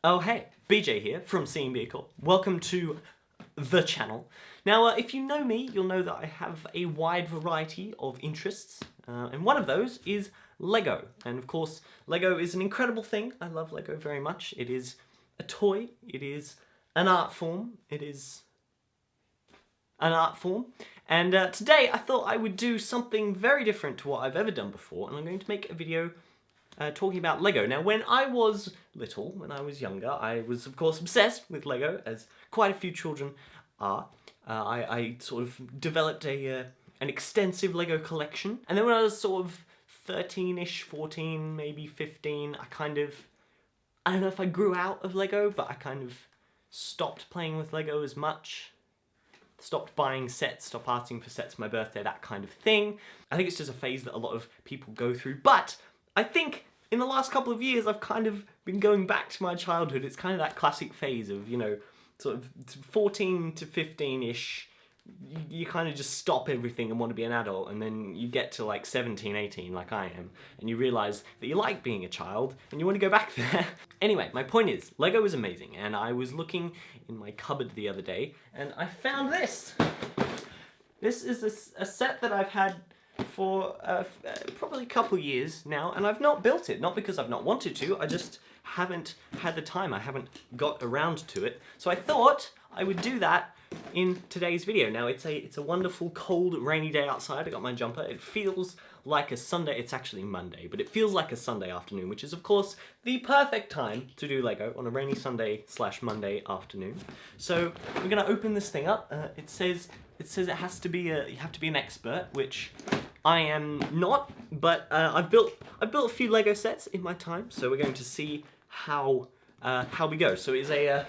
Oh hey, BJ here from Seeing Vehicle. Welcome to the channel. Now if you know me, you'll know that I have a wide variety of interests, and one of those is Lego. And of course, Lego is an incredible thing. I love Lego very much. It is a toy, it is an art form, and today I thought I would do something very different to what I've ever done before, and I'm going to make a video talking about Lego. Now, when I was little, when I was younger, I was of course obsessed with Lego, as quite a few children are. I sort of developed an extensive Lego collection, and then when I was sort of 13-ish, 14, maybe 15, I don't know if I grew out of Lego, but I kind of stopped playing with Lego as much. Stopped buying sets, stopped asking for sets for my birthday, that kind of thing. I think it's just a phase that a lot of people go through, but I think in the last couple of years I've kind of been going back to my childhood. It's kind of that classic phase of, you know, sort of 14 to 15-ish, you kind of just stop everything and want to be an adult, and then you get to like 17, 18 like I am, and you realise that you like being a child and you want to go back there. Anyway, my point is, Lego is amazing, and I was looking in my cupboard the other day and I found this. This is a set that I've had for probably a couple years now, and I've not built it, not because I've not wanted to, I just haven't had the time, I haven't got around to it. So I thought I would do that in today's video. Now it's a wonderful cold rainy day outside. I got my jumper. It feels like a Sunday, it's actually Monday, but it feels like a Sunday afternoon, which is of course the perfect time to do Lego on a rainy Sunday / Monday afternoon. So we're gonna open this thing up. It says it has to be you have to be an expert, which I am not, but I've built a few Lego sets in my time, so we're going to see how we go. So it's a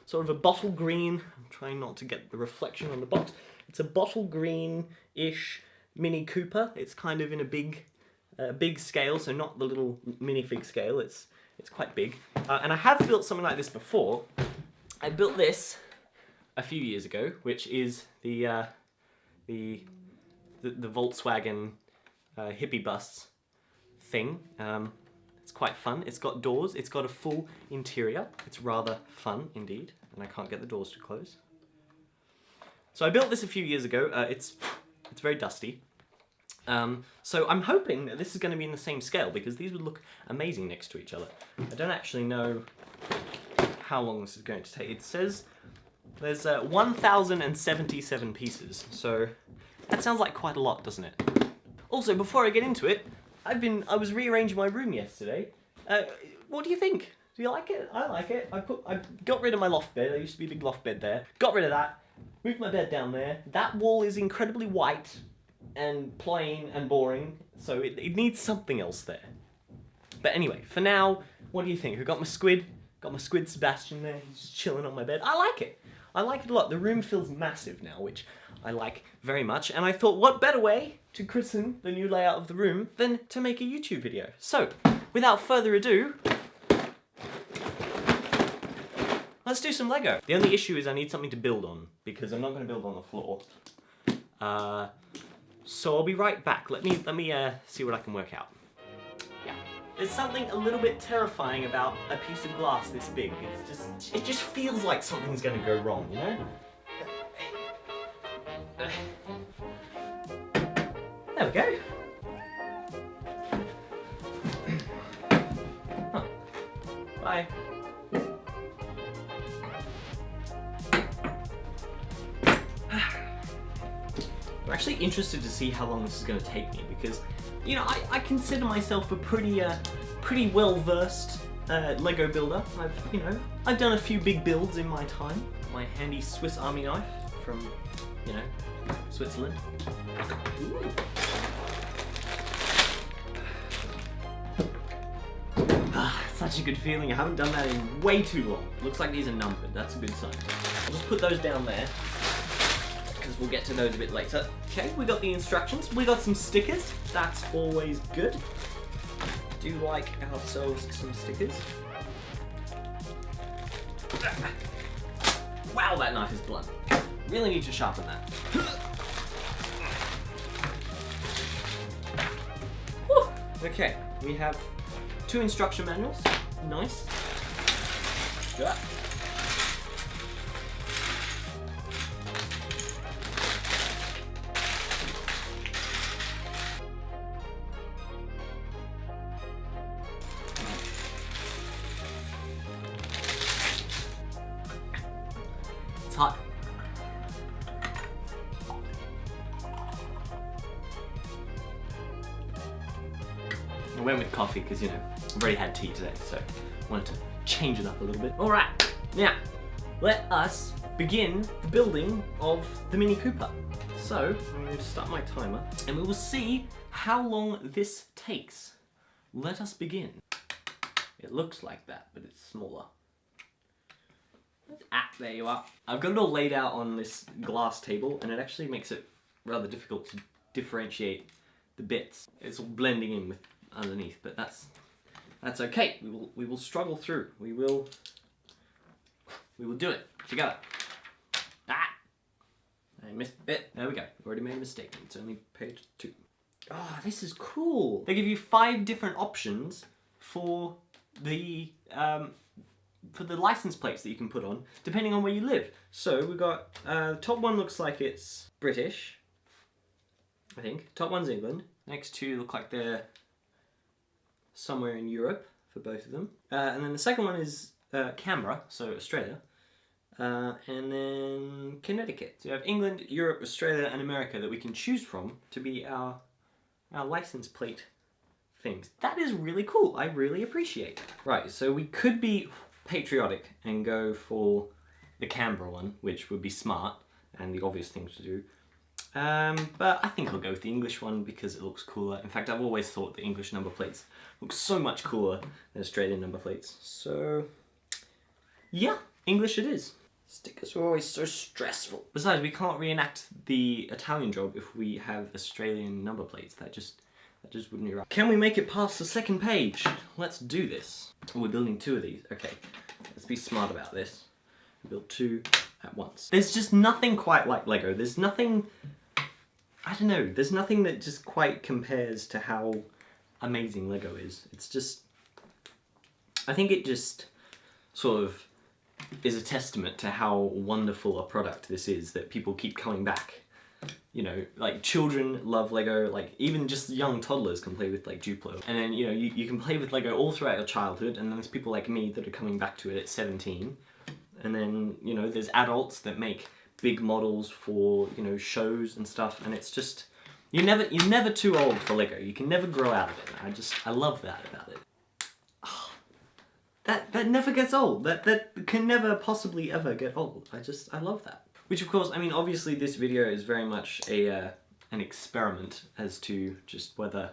sort of a bottle green. I'm trying not to get the reflection on the box. It's a bottle green-ish Mini Cooper. It's kind of in a big scale, so not the little minifig scale. It's quite big. And I have built something like this before. I built this a few years ago, which is the Volkswagen hippie bus thing. It's quite fun. It's got doors. It's got a full interior. It's rather fun indeed, and I can't get the doors to close. So I built this a few years ago. It's very dusty. So I'm hoping that this is going to be in the same scale, because these would look amazing next to each other. I don't actually know how long this is going to take. It says there's 1,077 pieces, so that sounds like quite a lot, doesn't it? Also, before I get into it, I was rearranging my room yesterday. What do you think? Do you like it? I like it. I got rid of my loft bed. There used to be a big loft bed there. Got rid of that. Moved my bed down there. That wall is incredibly white and plain and boring, so it needs something else there. But anyway, for now, what do you think? I got my squid. Got my squid Sebastian there. He's just chilling on my bed. I like it. I like it a lot. The room feels massive now, which I like very much, and I thought, what better way to christen the new layout of the room than to make a YouTube video. So, without further ado, let's do some Lego. The only issue is I need something to build on, because I'm not going to build on the floor. So I'll be right back. Let me see what I can work out. Yeah. There's something a little bit terrifying about a piece of glass this big. It just feels like something's going to go wrong, you know? There we go. Huh. Bye. I'm actually interested to see how long this is going to take me, because, you know, I consider myself a pretty well-versed Lego builder. I've done a few big builds in my time. My handy Swiss Army knife from, you know, Switzerland. Ooh. Such a good feeling. I haven't done that in way too long. Looks like these are numbered. That's a good sign. I'll just put those down there, because we'll get to those a bit later. Okay, we got the instructions. We got some stickers. That's always good. Do like ourselves some stickers. Wow, that knife is blunt. Really need to sharpen that. Okay, we have 2 instruction manuals. Nice. Yeah. It's hot. I went with coffee because, you know, I've already had tea today, so I wanted to change it up a little bit. All right, now let us begin the building of the Mini Cooper. So I'm going to start my timer and we will see how long this takes. Let us begin. It looks like that, but it's smaller. There you are. I've got it all laid out on this glass table and it actually makes it rather difficult to differentiate the bits. It's all blending in with underneath, but that's okay. We will struggle through. We will do it together. Ah! I missed a bit. There we go. Already made a mistake. It's only page 2. Oh, this is cool. They give you 5 different options for the license plates that you can put on, depending on where you live. So we've got, the top one looks like it's British, I think. Top one's England. Next 2 look like they're somewhere in Europe for both of them. And then the second one is Canberra, so Australia. And then Connecticut. So you have England, Europe, Australia, and America that we can choose from to be our license plate things. That is really cool. I really appreciate it. Right, so we could be patriotic and go for the Canberra one, which would be smart and the obvious thing to do. But I think I'll go with the English one because it looks cooler. In fact, I've always thought the English number plates look so much cooler than Australian number plates. So, yeah, English it is. Stickers are always so stressful. Besides, we can't reenact the Italian job if we have Australian number plates. That just wouldn't be right. Can we make it past the second page? Let's do this. Oh, we're building 2 of these. Okay, let's be smart about this. Build 2 at once. There's just nothing quite like Lego. There's nothing, I don't know, there's nothing that just quite compares to how amazing Lego is. It's just, I think it just sort of is a testament to how wonderful a product this is that people keep coming back. You know, like children love Lego, like even just young toddlers can play with like Duplo. And then, you know, you can play with Lego all throughout your childhood, and then there's people like me that are coming back to it at 17. And then, you know, there's adults that make big models for, you know, shows and stuff, and it's just, you're never too old for Lego. You can never grow out of it. I love that about it. Oh, that never gets old. That can never possibly ever get old. I love that. Which of course, I mean, obviously this video is very much an experiment as to just whether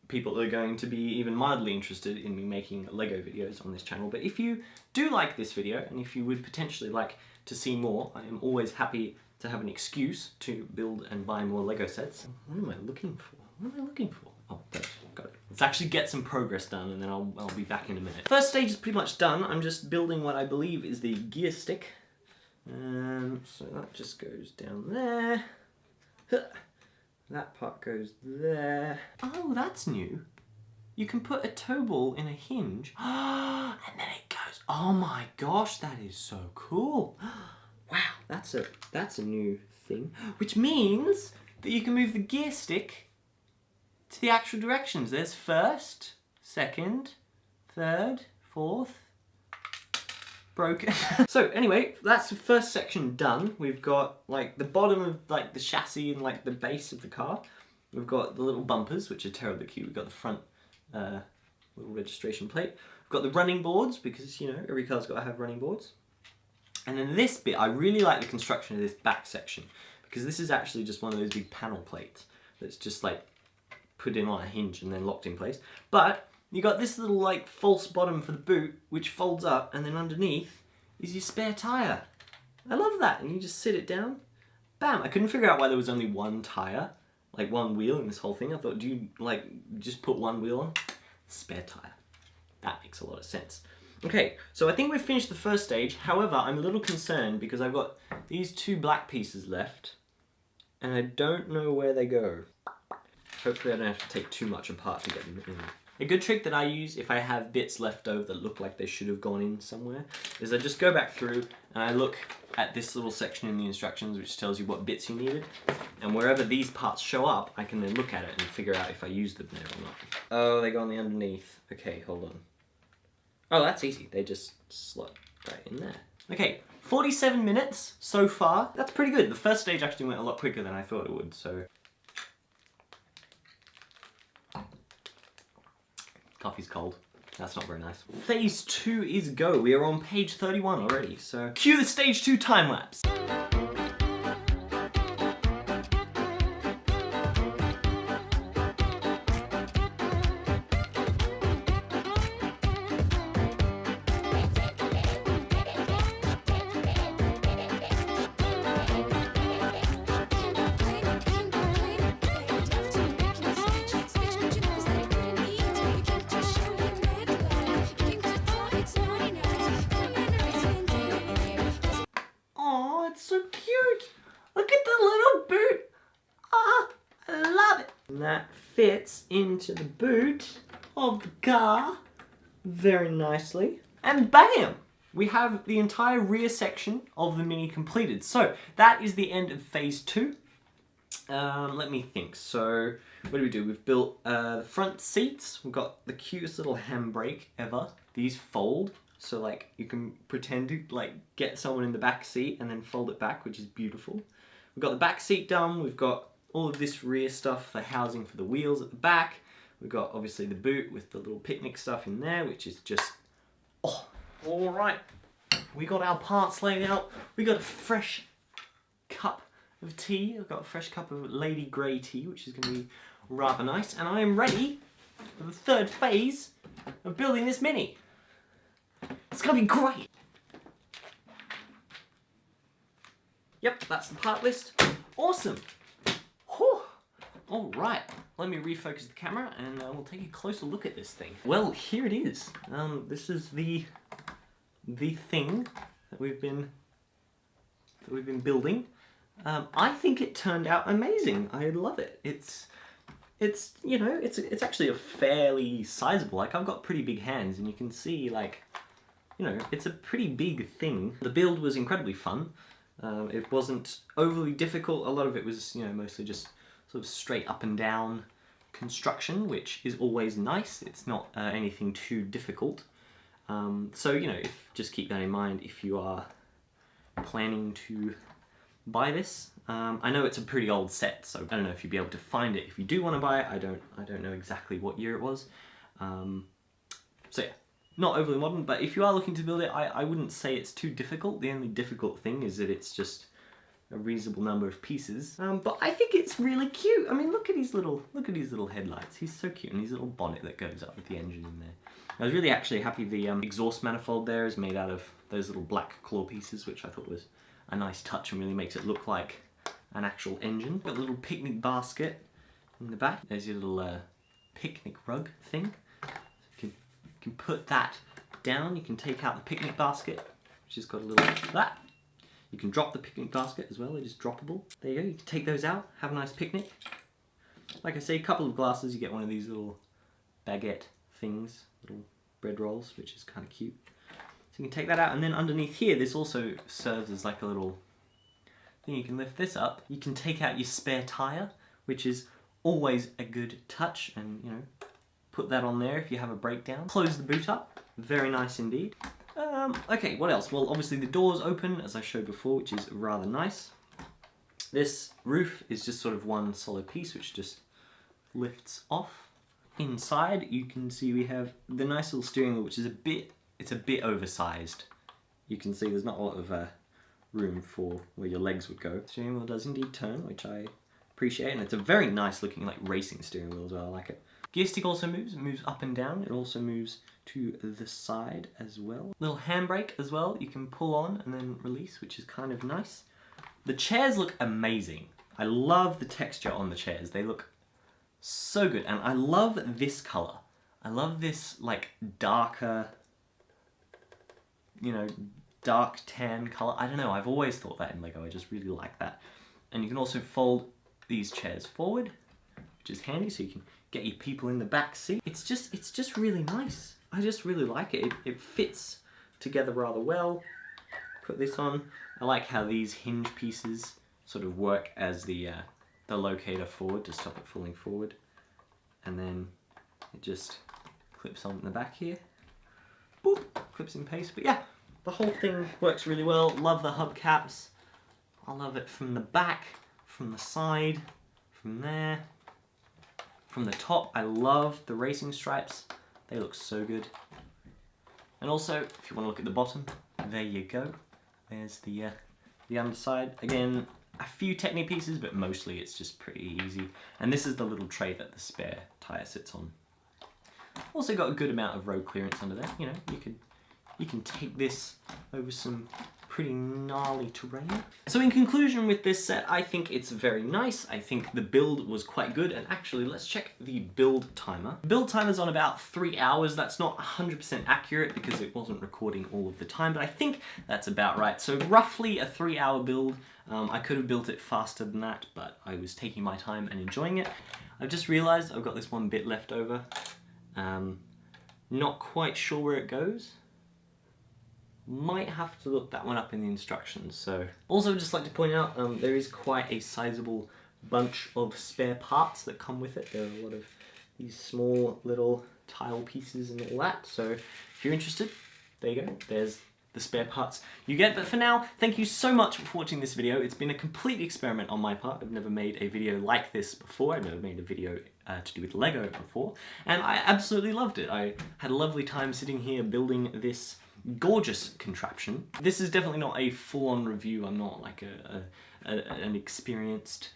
people are going to be even mildly interested in me making Lego videos on this channel. But if you do like this video, and if you would potentially like to see more, I am always happy to have an excuse to build and buy more Lego sets. What am I looking for? What am I looking for? Oh, got it. Let's actually get some progress done, and then I'll be back in a minute. First stage is pretty much done. I'm just building what I believe is the gear stick. So that just goes down there. That part goes there. Oh, that's new. You can put a toe ball in a hinge, and then it goes. Oh my gosh, that is so cool. Wow, that's a new thing. Which means that you can move the gear stick to the actual directions. There's first, second, third, fourth. Broken. So anyway, that's the first section done. We've got like the bottom of like the chassis and like the base of the car. We've got the little bumpers, which are terribly cute. We've got the front little registration plate. We've got the running boards, because, you know, every car's got to have running boards. And then this bit, I really like the construction of this back section, because this is actually just one of those big panel plates that's just like put in on a hinge and then locked in place. But you got this little like false bottom for the boot, which folds up, and then underneath is your spare tyre. I love that, and you just sit it down, bam. I couldn't figure out why there was only one tyre, like one wheel in this whole thing. I thought, do you like just put one wheel on? Spare tyre. That makes a lot of sense. Okay, so I think we've finished the first stage. However, I'm a little concerned because I've got these 2 black pieces left, and I don't know where they go. Hopefully I don't have to take too much apart to get them in A good trick that I use if I have bits left over that look like they should have gone in somewhere is I just go back through and I look at this little section in the instructions which tells you what bits you needed, and wherever these parts show up I can then look at it and figure out if I used them there or not. Oh, they go on the underneath. Okay, hold on. Oh, that's easy. They just slot right in there. Okay, 47 minutes so far. That's pretty good. The first stage actually went a lot quicker than I thought it would, so... Coffee's cold. That's not very nice. Phase 2 is go. We are on page 31 already, so... Cue the stage 2 time lapse. So cute! Look at the little boot! Ah, I love it! And that fits into the boot of the car very nicely. And bam! We have the entire rear section of the Mini completed. So that is the end of phase 2. Let me think. So what do? We've built the front seats. We've got the cutest little handbrake ever. These fold. So like you can pretend to like get someone in the back seat and then fold it back, which is beautiful. We've got the back seat done. We've got all of this rear stuff for housing for the wheels at the back. We've got obviously the boot with the little picnic stuff in there, which is just, oh, all right. We got our parts laid out. We got a fresh cup of tea. I've got a fresh cup of Lady Grey tea, which is going to be rather nice. And I am ready for the third phase of building this Mini. It's gonna be great! Yep, that's the part list. Awesome! Whew. Alright, let me refocus the camera and we'll take a closer look at this thing. Well, here it is. This is the thing that we've been building. I think it turned out amazing. I love it. It's you know, it's actually a fairly sizable, like I've got pretty big hands and you can see like, you know, it's a pretty big thing. The build was incredibly fun. It wasn't overly difficult. A lot of it was, you know, mostly just sort of straight up and down construction, which is always nice. It's not anything too difficult. So, you know, just keep that in mind if you are planning to buy this. I know it's a pretty old set, so I don't know if you'd be able to find it if you do want to buy it. I don't know exactly what year it was. So yeah. Not overly modern, but if you are looking to build it, I wouldn't say it's too difficult. The only difficult thing is that it's just a reasonable number of pieces. But I think it's really cute. I mean, look at his little headlights. He's so cute, and his little bonnet that goes up with the engine in there. I was really actually happy the exhaust manifold there is made out of those little black claw pieces, which I thought was a nice touch and really makes it look like an actual engine. Got a little picnic basket in the back. There's your little picnic rug thing. You can put that down. You can take out the picnic basket, which has got a little that. You can drop the picnic basket as well. It is droppable. There you go. You can take those out, have a nice picnic. Like I say, a couple of glasses. You get one of these little baguette things, little bread rolls, which is kind of cute. So you can take that out, and then underneath here, this also serves as like a little thing. You can lift this up. You can take out your spare tire, which is always a good touch, and you know, put that on there if you have a breakdown. Close the boot up. Very nice indeed. Okay, what else? Well, obviously the doors open, as I showed before, which is rather nice. This roof is just sort of one solid piece, which just lifts off. Inside, you can see we have the nice little steering wheel, which is it's a bit oversized. You can see there's not a lot of room for where your legs would go. The steering wheel does indeed turn, which I appreciate, and it's a very nice looking like racing steering wheel as well. I like it. Gear stick also moves. It moves up and down. It also moves to the side as well. Little handbrake as well. You can pull on and then release, which is kind of nice. The chairs look amazing. I love the texture on the chairs. They look so good, and I love this color. I love this like darker, you know, dark tan color. I don't know. I've always thought that in Lego. I just really like that. And you can also fold these chairs forward, which is handy, so you can get your people in the back seat. It's just really nice. I just really like it. It fits together rather well. Put this on. I like how these hinge pieces sort of work as the locator forward to stop it falling forward. And then it just clips on in the back here. Boop, clips in place. But yeah, the whole thing works really well. Love the hubcaps. I love it from the back, from the side, from there. From the top, I love the racing stripes. They look so good. And also, if you want to look at the bottom, there you go. There's the underside. Again, a few Technic pieces, but mostly it's just pretty easy. And this is the little tray that the spare tyre sits on. Also got a good amount of road clearance under there. You know, you can take this over some pretty gnarly terrain. So in conclusion with this set, I think it's very nice. I think the build was quite good, and actually let's check the build timer. The build timer's on about 3 hours. That's not 100% accurate because it wasn't recording all of the time, but I think that's about right. So roughly a 3-hour build. I could have built it faster than that, but I was taking my time and enjoying it. I've just realized I've got this one bit left over. Not quite sure where it goes. Might have to look that one up in the instructions. So, also just like to point out, there is quite a sizable bunch of spare parts that come with it. There are a lot of these small little tile pieces and all that. So if you're interested, there you go. There's the spare parts you get. But for now, thank you so much for watching this video. It's been a complete experiment on my part. I've never made a video like this before. I've never made a video to do with Lego before, and I absolutely loved it. I had a lovely time sitting here building this gorgeous contraption. This is definitely not a full-on review. I'm not like an experienced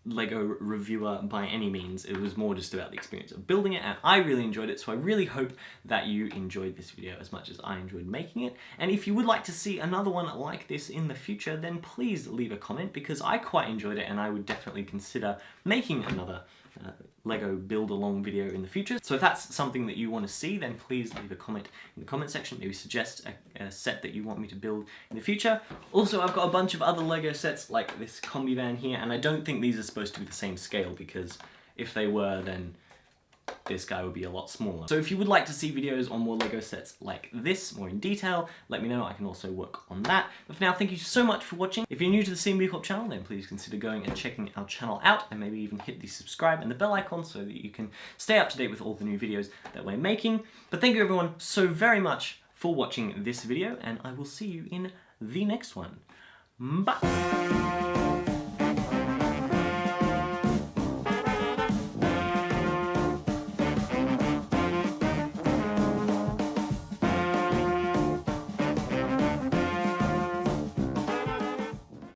Lego reviewer by any means. It was more just about the experience of building it, and I really enjoyed it, so I really hope that you enjoyed this video as much as I enjoyed making it. And if you would like to see another one like this in the future, then please leave a comment, because I quite enjoyed it and I would definitely consider making another Lego build-along video in the future. So if that's something that you want to see, then please leave a comment in the comment section. Maybe suggest a set that you want me to build in the future. Also, I've got a bunch of other Lego sets like this combi van here, and I don't think these are supposed to be the same scale, because if they were, then this guy would be a lot smaller. So if you would like to see videos on more Lego sets like this, more in detail, let me know. I can also work on that. But for now, thank you so much for watching. If you're new to the CMB Corp channel, then please consider going and checking our channel out, and maybe even hit the subscribe and the bell icon so that you can stay up to date with all the new videos that we're making. But thank you everyone so very much for watching this video, and I will see you in the next one. Bye!